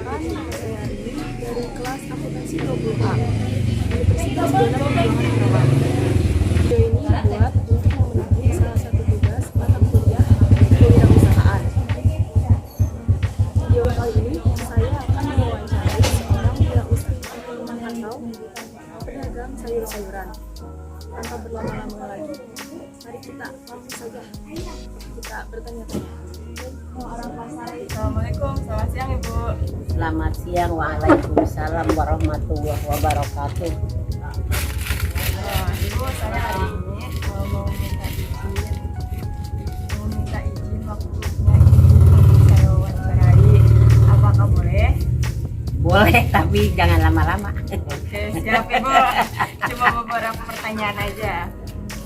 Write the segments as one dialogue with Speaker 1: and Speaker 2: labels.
Speaker 1: Perkenalkan, nama saya Arin dari kelas akuntansi 20A Universitas Guna Pekalongan Karawang. Video ini dibuat untuk memenuhi salah satu tugas mata kuliah kewirausahaan. Video kali ini saya akan mewawancarai seorang wirausahawan atau pedagang sayur-sayuran. Tanpa berlama-lama lagi, mari kita langsung saja kita bertanya-tanya.
Speaker 2: Assalamualaikum, selamat siang Ibu.
Speaker 3: Selamat siang, waalaikumsalam warahmatullahi wabarakatuh.
Speaker 2: Ibu, saya hari ini mau minta izin waktunya Ibu saya wawancarai. Apakah boleh?
Speaker 3: Boleh, tapi jangan lama-lama.
Speaker 2: Oke, siap Ibu. Cuma beberapa pertanyaan aja.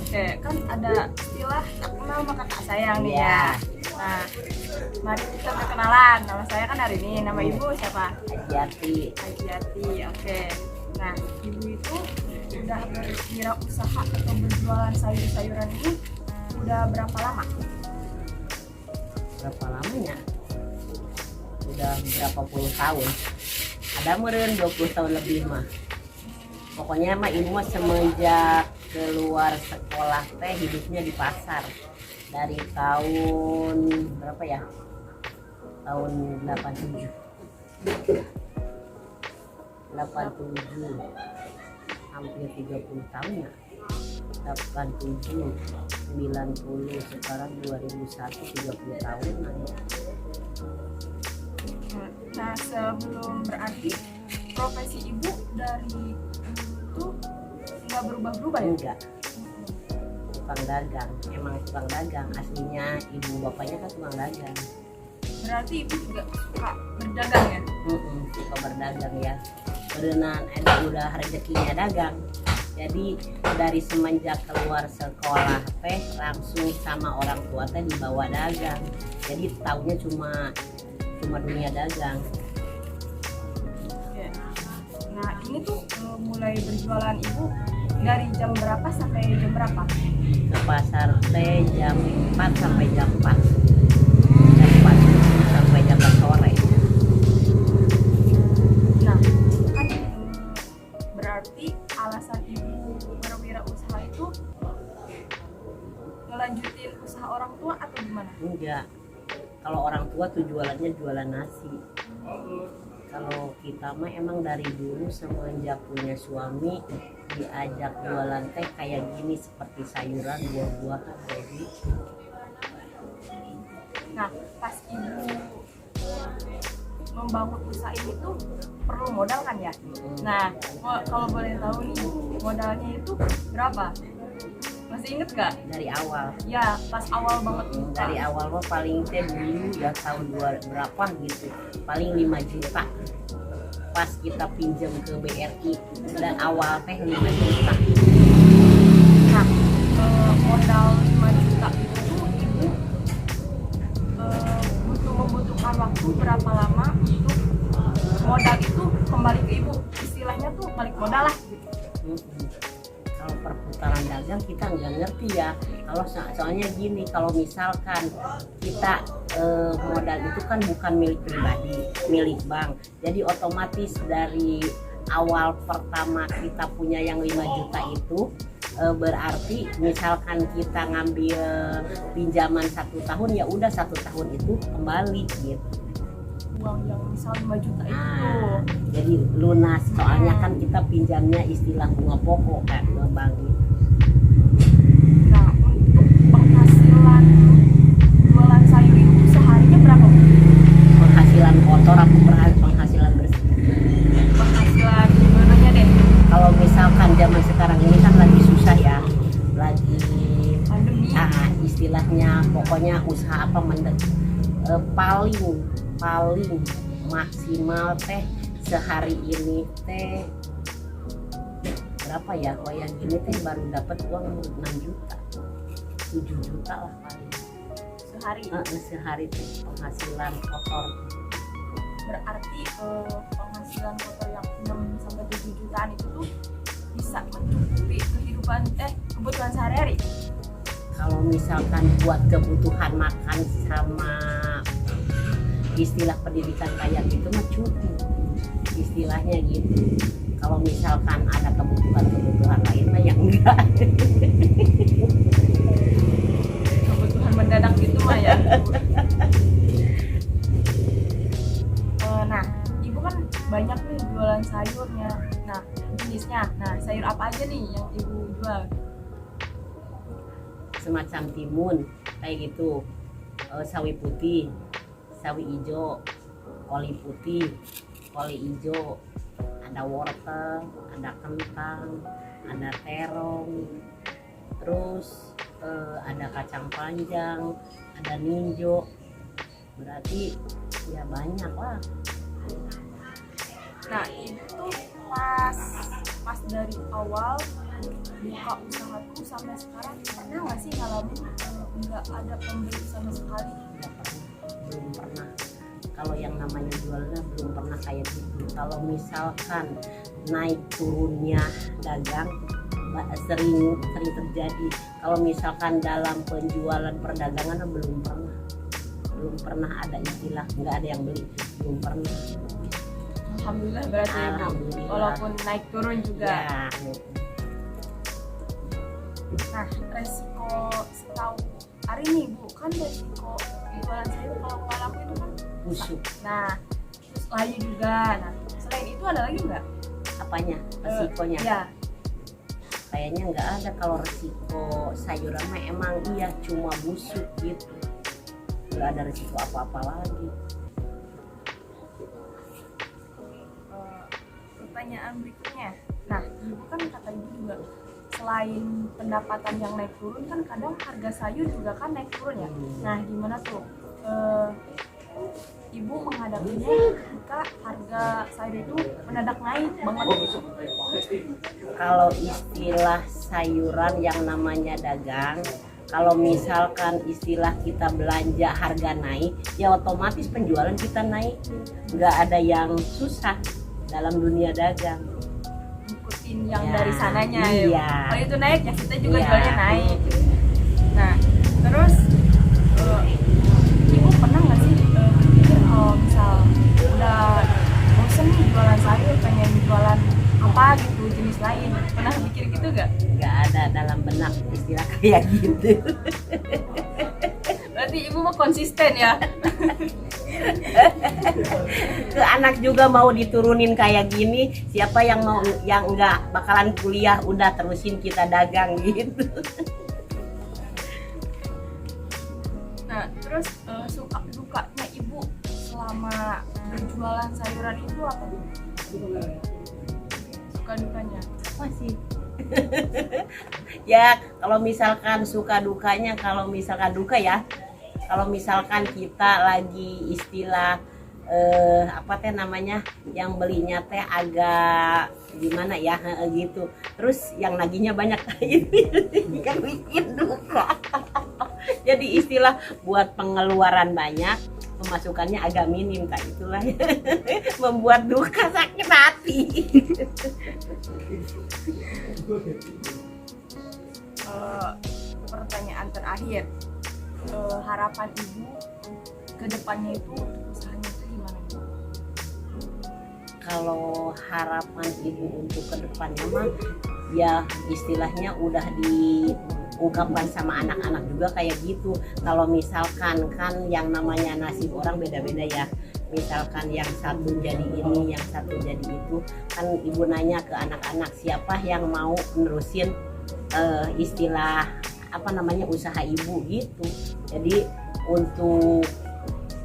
Speaker 2: Oke, kan ada istilah tak kenal maka tak sayang nih ya. Nah, mari kita berkenalan. Nama saya kan hari ini. Nama Ibu siapa?
Speaker 3: Hajati.
Speaker 2: Hajati. Oke. Nah, Ibu itu udah berwirausaha atau berjualan sayur-sayuran ini udah berapa lama?
Speaker 3: Berapa lamanya? Udah berapa puluh tahun. Ada meren 20 tahun lebih mah. Pokoknya mah ini mah semenjak keluar sekolah teh hidupnya di pasar. Dari tahun berapa ya? Tahun 87. 87. Hampir 30 tahun ya. 87, 90, sekarang 2001, 30 tahun lah ya.
Speaker 2: Nah, sebelum berarti profesi Ibu dari itu nggak berubah-berubah ya?
Speaker 3: Enggak. Tukang dagang, emang tukang dagang. Aslinya ibu bapaknya kan tukang dagang.
Speaker 2: Berarti Ibu juga suka berdagang ya?
Speaker 3: Suka berdagang ya. Berenang ada udah rezekinya dagang. Jadi dari semenjak keluar sekolah teh langsung sama orang tua teh dibawa dagang. Jadi taunya cuma dunia dagang.
Speaker 2: Oke. Nah, ini tuh mulai berjualan Ibu dari jam berapa sampai jam berapa?
Speaker 3: Ke pasar teh jam 4 sampai jam 4. Jam 4 sampai jam 4 sore.
Speaker 2: Nah, kan berarti alasan Ibu berwirausaha itu ngelanjutin usaha orang tua atau gimana?
Speaker 3: Enggak. Kalau orang tua tuh jualannya jualan nasi. Kalau kita mah emang dari dulu semenjak punya suami diajak jualan teh kayak gini seperti sayuran, buah-buahan jadi.
Speaker 2: Nah, pas Ibu membangun usaha ini tuh perlu modal kan ya? Nah, kalau boleh tahu nih modalnya itu berapa? Masih inget gak?
Speaker 3: Dari awal.
Speaker 2: Ya, pas awal banget buka.
Speaker 3: Dari awal mah paling teh dulu udah tahun berapa gitu. Paling 5 juta. Pas kita pinjam ke BRI dan awal teh 5 juta.
Speaker 2: Nah, modal 5 juta itu Ibu membutuhkan waktu berapa lama untuk modal itu kembali ke Ibu? Istilahnya tuh balik modal lah gitu.
Speaker 3: Kalau perputaran dagang kita nggak ngerti ya. Kalau soalnya gini, kalau misalkan kita modal itu kan bukan milik pribadi, milik bank. Jadi otomatis dari awal pertama kita punya yang 5 juta itu berarti misalkan kita ngambil pinjaman 1 tahun ya udah 1 tahun itu kembali gitu.
Speaker 2: Uang yang misal 5 juta itu
Speaker 3: Jadi lunas, soalnya kan kita pinjamnya istilah bunga pokok kan ke bank gitu.
Speaker 2: Nah, untuk penghasilan jualan sayur itu seharinya berapa?
Speaker 3: Penghasilan kotor atau penghasilan bersih?
Speaker 2: Penghasilan gimana deh?
Speaker 3: Kalau misalkan zaman sekarang ini kan lagi susah ya, lagi
Speaker 2: Pandemi.
Speaker 3: istilahnya pokoknya usaha apa paling maksimal teh sehari ini teh berapa ya? Yang gini teh baru dapat uang 6 juta 7 juta lah paling sehari teh penghasilan kotor.
Speaker 2: Berarti penghasilan kotor yang 6-7 jutaan itu tuh bisa mencukupi kebutuhan sehari-hari.
Speaker 3: Kalau misalkan buat kebutuhan makan sama istilah pendidikan kayak gitu mah cukup istilahnya gitu. Kalau misalkan ada kebutuhan lain mah yang enggak.
Speaker 2: Kebutuhan mendadak gitu mah ya. Nah, ibu kan banyak nih jualan sayurnya. Nah, jenisnya. Nah, sayur apa aja nih yang ibu jual?
Speaker 3: Semacam timun kayak gitu, sawi putih, sawi hijau, koli putih, koli hijau, ada wortel, ada kentang, ada terong, terus ada kacang panjang, ada ninjo, berarti ya banyak lah.
Speaker 2: Nah, ibu tuh pas dari awal buka usaha tuh sampai sekarang pernah nggak sih ngalamin nggak ada pembeli sama sekali?
Speaker 3: Nggak pernah, belum pernah. Kalau yang namanya jualnya belum pernah kayak gitu. Kalau misalkan naik turunnya dagang sering terjadi. Kalau misalkan dalam penjualan perdagangan belum pernah ada istilah nggak ada yang beli, belum pernah.
Speaker 2: Alhamdulillah berarti ya, Bu.
Speaker 3: Alhamdulillah.
Speaker 2: Walaupun naik turun juga.
Speaker 3: Ya.
Speaker 2: Nah, resiko setahu hari ini Bu, kan resiko jualan sayur kalau aku itu kan
Speaker 3: Busuk.
Speaker 2: nah, terus layu juga. Nah, selain itu ada lagi nggak?
Speaker 3: Apanya? Resikonya?
Speaker 2: Ya,
Speaker 3: Kayaknya nggak ada. Kalau resiko sayuran mah emang iya cuma busuk gitu. Nggak ada resiko apa-apa lagi.
Speaker 2: pertanyaan berikutnya. Nah, ibu kan kata ibu juga selain pendapatan yang naik turun kan kadang harga sayur juga kan naik turun ya. Nah, gimana tuh ibu menghadapinya jika harga sayur itu mendadak naik banget gitu?
Speaker 3: Kalau istilah sayuran yang namanya dagang, kalau misalkan istilah kita belanja harga naik, ya otomatis penjualan kita naik. Nggak ada yang susah dalam dunia dagang.
Speaker 2: Ngikutin yang
Speaker 3: Ya,
Speaker 2: dari sananya
Speaker 3: iya.
Speaker 2: ya. Kalau itu naik ya kita juga
Speaker 3: Iya.
Speaker 2: jualnya naik. Nah, terus ibu pernah nggak sih berpikir kalau misal udah bosen nih jualan sayur pengen jualan apa gitu jenis lain, pernah mikir gitu nggak?
Speaker 3: Nggak ada dalam benak istilah kayak gitu.
Speaker 2: Berarti ibu mah konsisten ya.
Speaker 3: Ke anak juga mau diturunin kayak gini, siapa yang mau yang nggak bakalan kuliah udah terusin kita dagang gitu.
Speaker 2: Nah, terus suka dukanya ibu selama berjualan sayuran itu apa? Suka dukanya?
Speaker 3: Apa sih? Ya kalau misalkan suka dukanya, kalau misalkan duka ya, kalau misalkan kita lagi istilah apa teh namanya yang belinya teh agak gimana ya gitu, terus yang naginya banyak kan bikin duka. Jadi istilah buat pengeluaran banyak, pemasukannya agak minim, tak itulah membuat duka sakit hati.
Speaker 2: Pertanyaan terakhir, harapan ibu ke depannya itu untuk usahanya itu gimana Bu?
Speaker 3: Kalau harapan ibu untuk kedepannya mah ya istilahnya udah diungkapkan sama anak-anak juga kayak gitu. Kalau misalkan kan yang namanya nasib orang beda-beda ya, misalkan yang satu jadi ini, yang satu jadi itu, kan ibu nanya ke anak-anak siapa yang mau nerusin istilah apa namanya usaha ibu gitu. Jadi untuk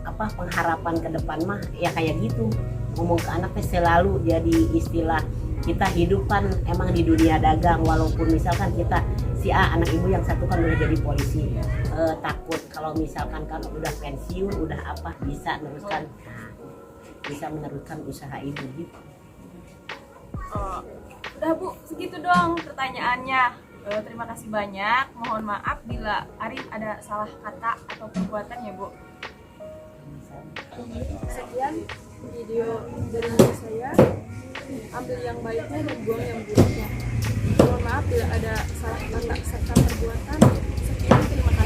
Speaker 3: apa pengharapan ke depan mah ya kayak gitu, ngomong ke anaknya selalu jadi istilah kita hidup kan emang di dunia dagang, walaupun misalkan kita si anak ibu yang satu kan udah jadi polisi, takut kalau misalkan kan udah pensiun udah apa bisa meneruskan usaha ibu gitu.
Speaker 2: Udah Bu, segitu doang pertanyaannya. Terima kasih banyak. Mohon maaf bila Arif ada salah kata atau perbuatan ya Bu.
Speaker 1: Sekian video dari saya, ambil yang baiknya dan buang yang buruknya. Mohon maaf bila ada salah kata serta perbuatan. Sekian, terima kasih.